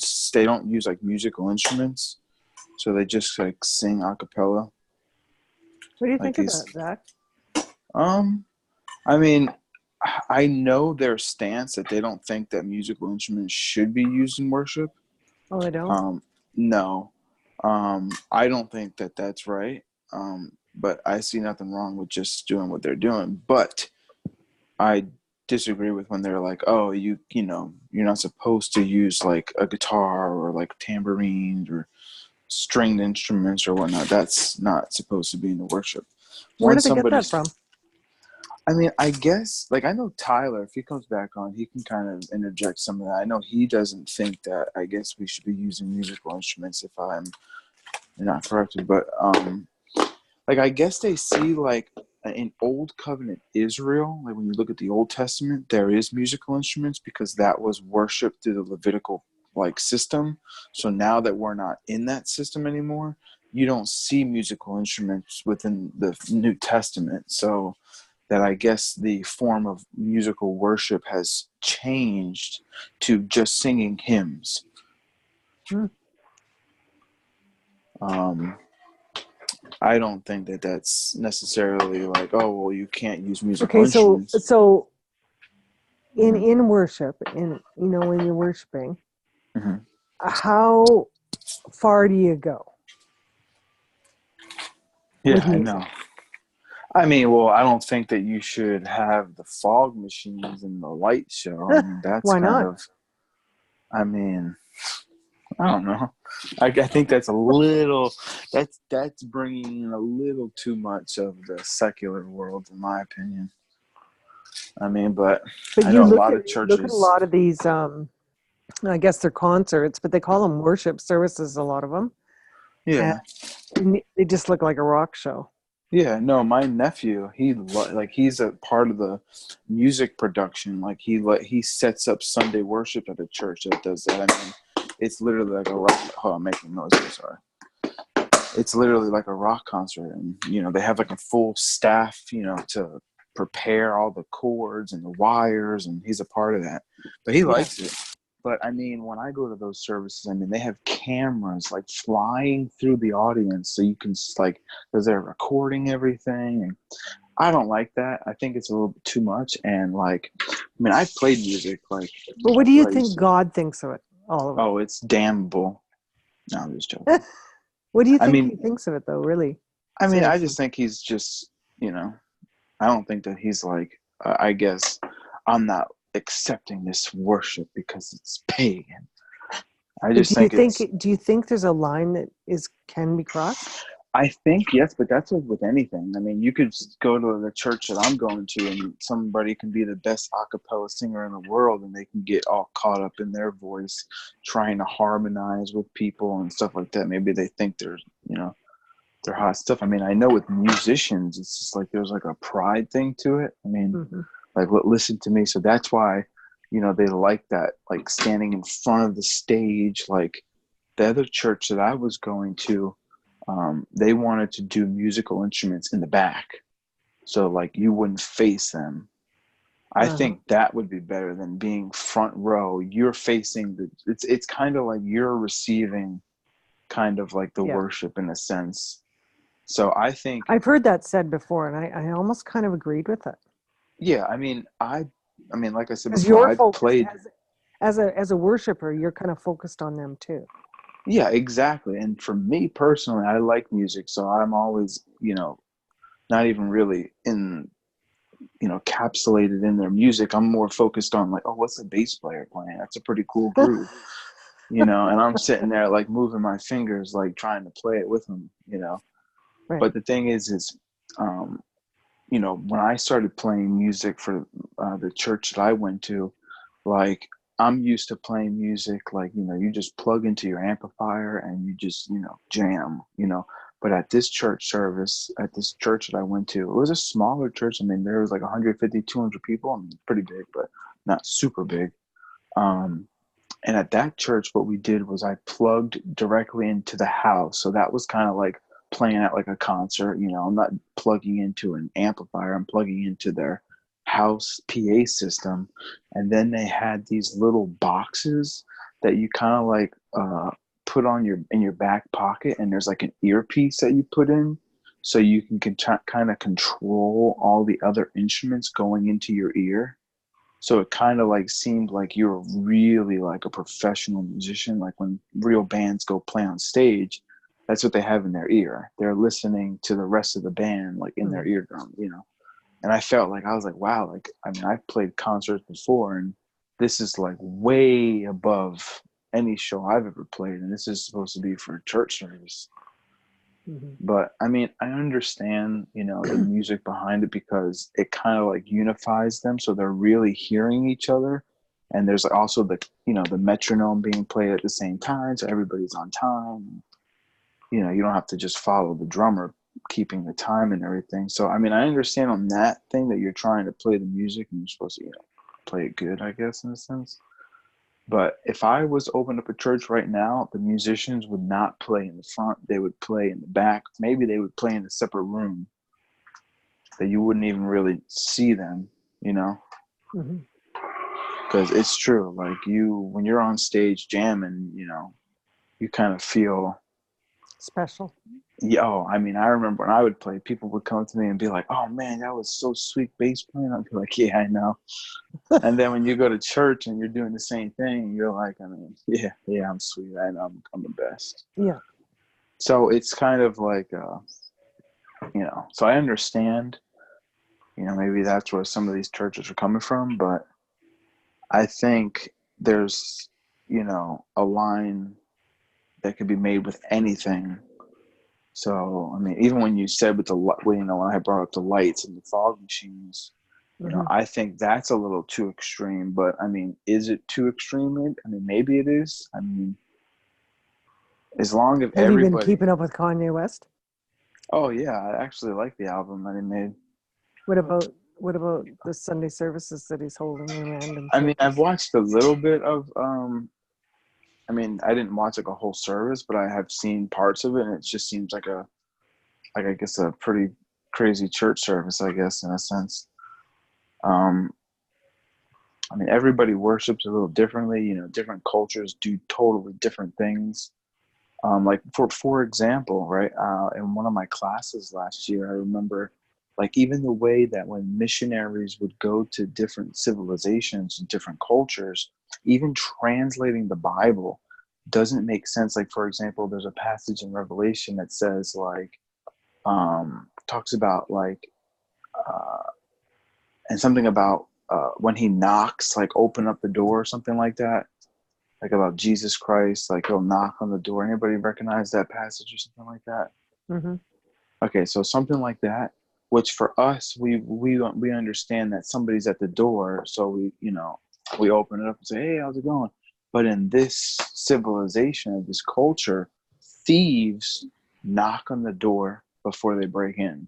use like musical instruments, so they just like sing a cappella. What do you think of that, Zach? I mean, I know their stance that they don't think that musical instruments should be used in worship. Oh, they don't? No. I don't think that that's right. But I see nothing wrong with just doing what they're doing. But I disagree with when they're like, oh, you're not supposed to use like a guitar or like tambourines or stringed instruments or whatnot. That's not supposed to be in the worship. Where did they get that from? I mean, I guess, like, I know Tyler, if he comes back on, he can kind of interject some of that. I know he doesn't think that, I guess, we should be using musical instruments if I'm not corrected. But, like, I guess they see, like, in Old Covenant Israel, like when you look at the Old Testament, there is musical instruments because that was worship through the Levitical like system. So now that we're not in that system anymore, you don't see musical instruments within the New Testament. So that I guess the form of musical worship has changed to just singing hymns. I don't think that that's necessarily like, oh, well, you can't use musical instruments. So in worship, when you're worshiping, how far do you go? Yeah, I know. I mean, well, I don't think that you should have the fog machines and the light show. I mean, that's Why kind not? of, I mean, I don't know. I think that's a little, that's bringing in a little too much of the secular world, in my opinion. I mean, but I know a lot of churches. Look at a lot of these, I guess they're concerts, but they call them worship services, a lot of them. Yeah. And they just look like a rock show. Yeah, no, my nephew, he's a part of the music production. Like he sets up Sunday worship at a church that does that. I mean, it's literally like a rock. Oh, I'm making noise. I'm sorry. It's literally like a rock concert, and they have like a full staff, to prepare all the cords and the wires, and he's a part of that. But he likes it. But I mean, when I go to those services, I mean, they have cameras like flying through the audience, so you can because they're recording everything, and I don't like that. I think it's a little bit too much. And I mean, I've played music But what do you think God thinks of it? All of it. Oh, it's damnable. No, I'm just joking. What do you think he thinks of it, though? Really? I mean, I just think he's just, I don't think that he's like. I guess I'm not accepting this worship because it's pagan. I just do you think there's a line that can be crossed? I think yes, but that's with anything. I mean, you could go to the church that I'm going to, and somebody can be the best a cappella singer in the world, and they can get all caught up in their voice, trying to harmonize with people and stuff like that. Maybe they think they're hot stuff. I mean, I know with musicians, it's just like there's like a pride thing to it. I mean, listen to me. So that's why, they like that, like standing in front of the stage. Like the other church that I was going to, they wanted to do musical instruments in the back. So like you wouldn't face them. I think that would be better than being front row. You're facing it's kind of like you're receiving kind of like the worship in a sense. So I think I've heard that said before, and I almost kind of agreed with it. Yeah, I mean, like I said before, I played as a worshiper. You're kind of focused on them too. Yeah, exactly. And for me personally, I like music, so I'm always, not even really capsulated in their music. I'm more focused on like, oh, what's the bass player playing? That's a pretty cool groove, and I'm sitting there like moving my fingers, like trying to play it with them, Right. But the thing is, when I started playing music for the church that I went to, like I'm used to playing music, like, you just plug into your amplifier and you just, jam, But at this church service, at this church that I went to, it was a smaller church. I mean, there was like 150, 200 people. I mean, pretty big, but not super big. And at that church, what we did was I plugged directly into the house. So that was kind of like playing at like a concert. I'm not plugging into an amplifier. I'm plugging into their house PA system. And then they had these little boxes that you kind of like put on in your back pocket, and there's like an earpiece that you put in so you can kind of control all the other instruments going into your ear. So it kind of like seemed like you were really like a professional musician. Like when real bands go play on stage, that's what they have in their ear. They're listening to the rest of the band like in their eardrum, And I felt like, I was like, wow, like, I mean, I've played concerts before, and this is like way above any show I've ever played. And this is supposed to be for a church service. But I mean, I understand, the music behind it because it kind of like unifies them. So they're really hearing each other. And there's also the metronome being played at the same time. So everybody's on time. You don't have to just follow the drummer keeping the time and everything. So I mean, I understand on that thing that you're trying to play the music and you're supposed to, play it good, I guess, in a sense. But if I was to open up a church right now, the musicians would not play in the front. They would play in the back. Maybe they would play in a separate room that you wouldn't even really see them, Mm-hmm. Because it's true. Like when you're on stage jamming, you kind of feel Special. I mean, I remember when I would play, people would come to me and be like, "Oh man, that was so sweet bass playing." I'd be like, "Yeah, I know." And then when you go to church and you're doing the same thing, you're like, I mean, yeah, I'm sweet. I know I'm the best. Yeah. So it's kind of like, so I understand, maybe that's where some of these churches are coming from, but I think there's, a line that could be made with anything. So, I mean, even when you said with when I brought up the lights and the fog machines, Mm-hmm. I think that's a little too extreme, but I mean, is it too extreme? I mean, maybe it is. I mean, as long as Have you been everybody. keeping up with Kanye West? Oh yeah, I actually like the album that he made. What about the Sunday services that he's holding in random I mean, I've churches? watched a little bit of. I mean, I didn't watch like a whole service, but I have seen parts of it, and it just seems like I guess a pretty crazy church service, I guess, in a sense. I mean, everybody worships a little differently. Different cultures do totally different things. Like for example, right? In one of my classes last year, I remember, like, even the way that when missionaries would go to different civilizations and different cultures, even translating the Bible doesn't make sense. Like, for example, there's a passage in Revelation that says, like, talks about like, and something about when he knocks, like, open up the door or something like that. Like about Jesus Christ, like he'll knock on the door. Anybody recognize that passage or something like that? Mm-hmm. Okay, so something like that, which for us, we understand that somebody's at the door, so we open it up and say, "Hey, how's it going?" But in this civilization, this culture, thieves knock on the door before they break in.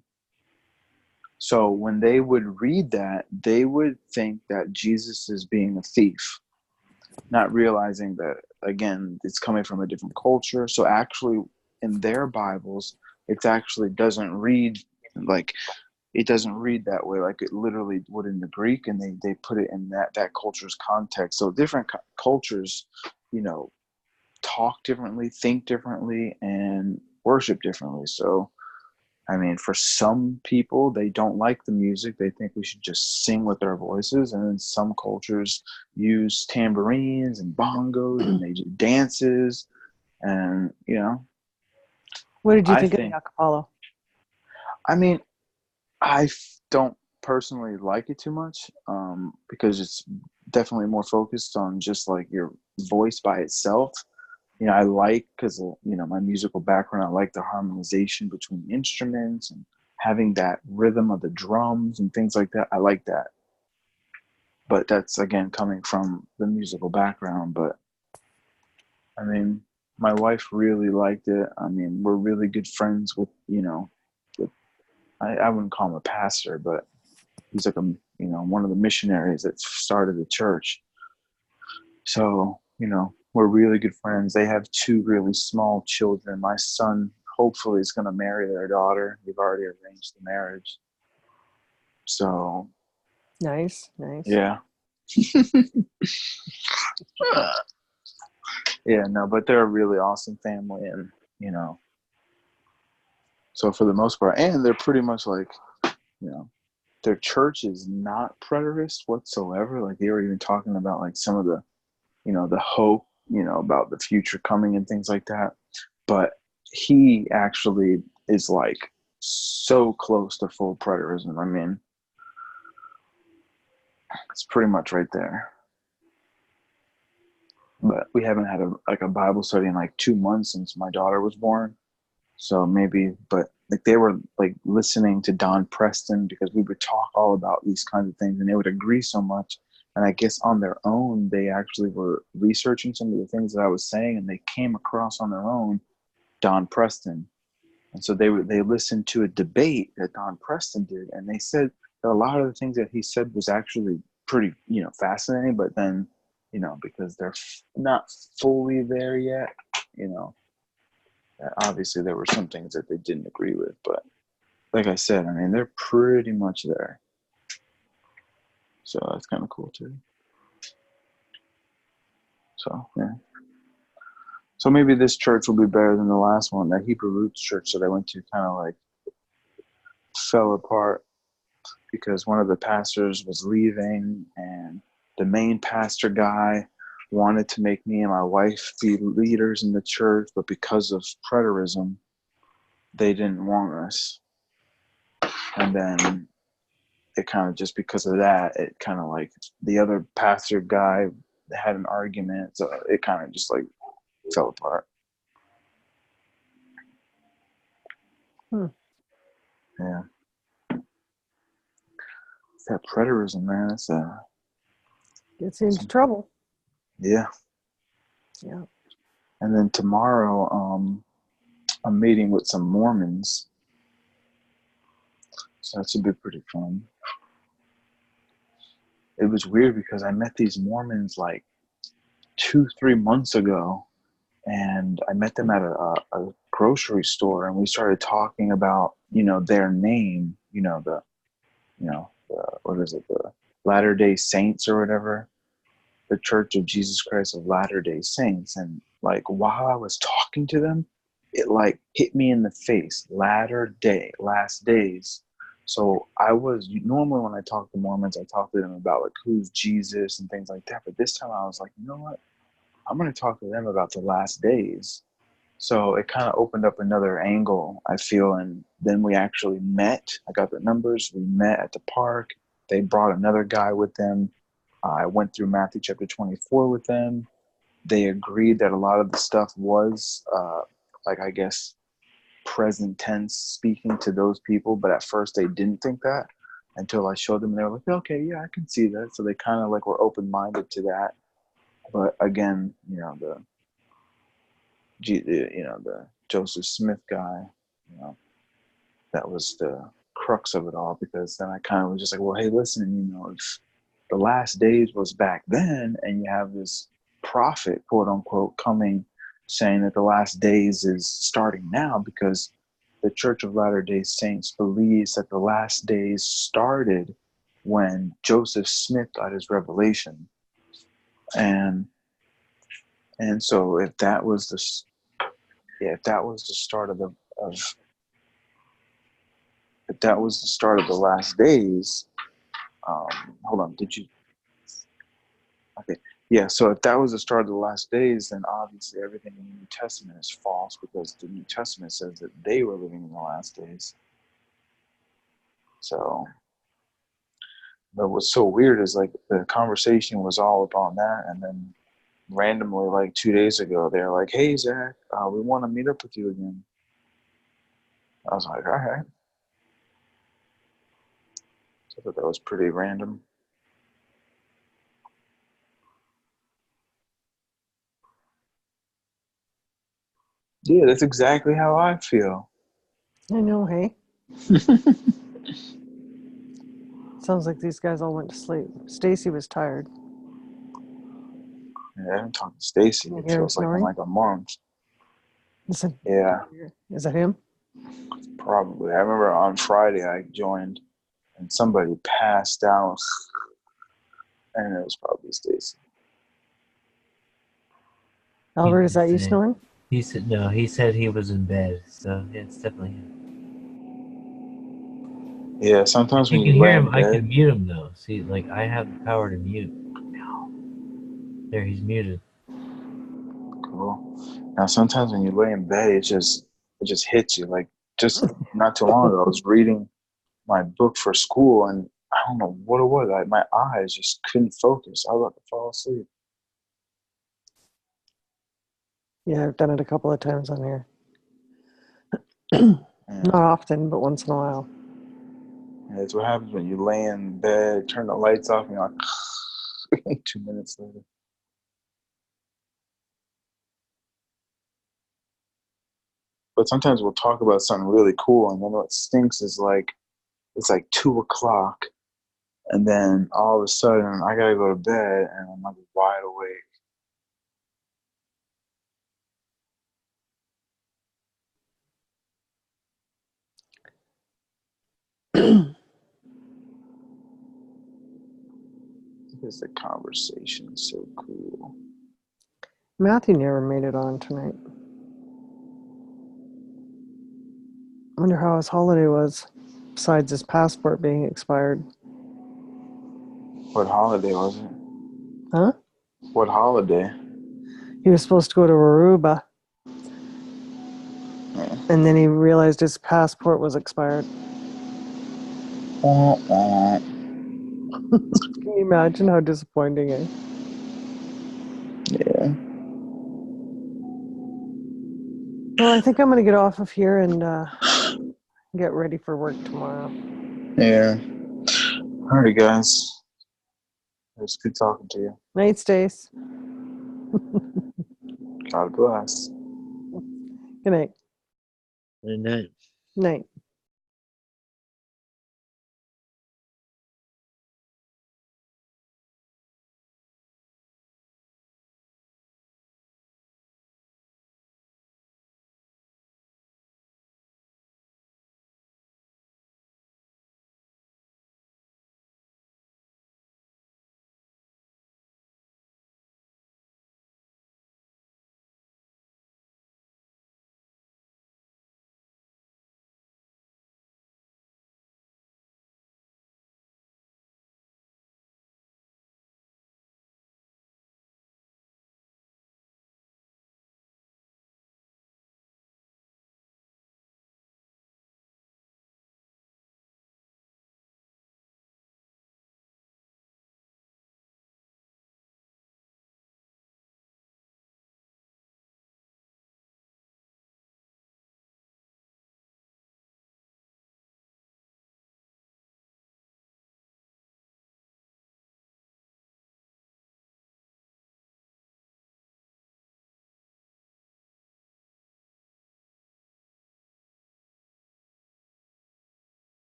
So when they would read that, they would think that Jesus is being a thief, not realizing that, again, it's coming from a different culture. So actually in their Bibles, it actually doesn't read like, it doesn't read that way like it literally would in the Greek, and they put it in that culture's context. So different cultures, talk differently, think differently, and worship differently. So I mean, for some people, they don't like the music. They think we should just sing with our voices. And then some cultures use tambourines and bongos and they do dances. And, What did you I think of think, the acapella? I mean, I don't personally like it too much because it's definitely more focused on just like your voice by itself. I like, because of, my musical background, I like the harmonization between instruments and having that rhythm of the drums and things like that. I like that. But that's, again, coming from the musical background. But, I mean, my wife really liked it. I mean, we're really good friends with, I wouldn't call him a pastor, but he's like one of the missionaries that started the church. So, we're really good friends. They have 2 really small children. My son hopefully is going to marry their daughter. We've already arranged the marriage. So, Nice. yeah. Yeah, no, but they're a really awesome family, and, so for the most part, and they're pretty much like, their church is not preterist whatsoever. Like, they were even talking about like some of the, the hope, about the future coming and things like that. But he actually is like so close to full preterism. I mean, it's pretty much right there. But we haven't had a Bible study in like 2 months since my daughter was born. So maybe, but like they were like listening to Don Preston because we would talk all about these kinds of things and they would agree so much. And I guess on their own, they actually were researching some of the things that I was saying, and they came across on their own Don Preston. And so they listened to a debate that Don Preston did, and they said that a lot of the things that he said was actually pretty, fascinating. But then, because they're not fully there yet, obviously there were some things that they didn't agree with. But like I said, I mean, they're pretty much there. So that's kind of cool too. So, yeah. So maybe this church will be better than the last one. That Hebrew Roots church that I went to kind of like fell apart because one of the pastors was leaving, and the main pastor guy wanted to make me and my wife be leaders in the church, but because of preterism, they didn't want us. And then it kind of, just because of that, it kind of like the other pastor guy had an argument, so it kind of just like fell apart. Yeah. It's that preterism, man. It's Gets you into trouble. yeah. Yeah. And then tomorrow, I'm meeting with some Mormons, so that should be pretty fun. It was weird because I met these Mormons like 2-3 months ago, and I met them at a grocery store, and we started talking about, their name, what is it, the Latter-day Saints or whatever, the Church of Jesus Christ of Latter-day Saints. And like while I was talking to them, it like hit me in the face, last days. So I was, normally when I talk to Mormons, I talk to them about like who's Jesus and things like that. But this time I was like, you know what? I'm going to talk to them about the last days. So it kind of opened up another angle, I feel. And then we actually met. I got their numbers. We met at the park. They brought another guy with them. I went through Matthew chapter 24 with them. They agreed that a lot of the stuff was, I guess, present tense speaking to those people. But at first they didn't think that until I showed them. And they were like, okay, yeah, I can see that. So they kind of like were open-minded to that. But again, the Joseph Smith guy, that was the crux of it all, because then I kind of was just like, well, hey, listen, if the last days was back then, and you have this prophet, quote unquote, coming saying that the last days is starting now, because the Church of Latter-day Saints believes that the last days started when Joseph Smith got his revelation. And so if that was the start of if that was the start of the last days, hold on, okay. Yeah, so if that was the start of the last days, then obviously everything in the New Testament is false, because the New Testament says that they were living in the last days. So, but what's so weird is like the conversation was all about that, and then randomly, like 2 days ago, they're like, hey, Zach, we want to meet up with you again. I was like, all right. So I thought that was pretty random. Yeah, that's exactly how I feel. I know, hey? Sounds like these guys all went to sleep. Stacy was tired. Yeah, I haven't talked to Stacy. Can you It hear him feels like in snoring? like a month. Listen. Yeah, Is that him? probably. I remember on Friday I joined and somebody passed out, and it was probably Stacy. Albert, is that you snoring? He said no. He said he was in bed, so yeah, it's definitely him. Yeah, sometimes when You can you hear lay him. in I bed, can mute him though. See, like I have the power to mute. There, he's muted. cool. Now sometimes when you lay in bed, it just hits you. Like just not too long ago, I was reading my book for school, and I don't know what it was. My eyes just couldn't focus. I was about to fall asleep. Yeah, I've done it a couple of times on here. Yeah. Not often, but once in a while. Yeah, it's what happens when you lay in bed, turn the lights off, and you're like 2 minutes later. But But sometimes we'll talk about something really cool, and then what stinks is like it's like 2 o'clock, and then all of a sudden I gotta go to bed, and I'm like wide awake. Because the conversation's so cool. Matthew never made it on tonight. I wonder how his holiday was, besides his passport being expired. What holiday was it? Huh? What holiday? He was supposed to go to Aruba, Yeah. and then he realized his passport was expired. Wah, wah. Can you imagine how disappointing it is? Yeah. Well, I think I'm going to get off of here and get ready for work tomorrow. Yeah. Alrighty, guys. It was good talking to you. Night, Stace. God bless. Good night. Good night. Night.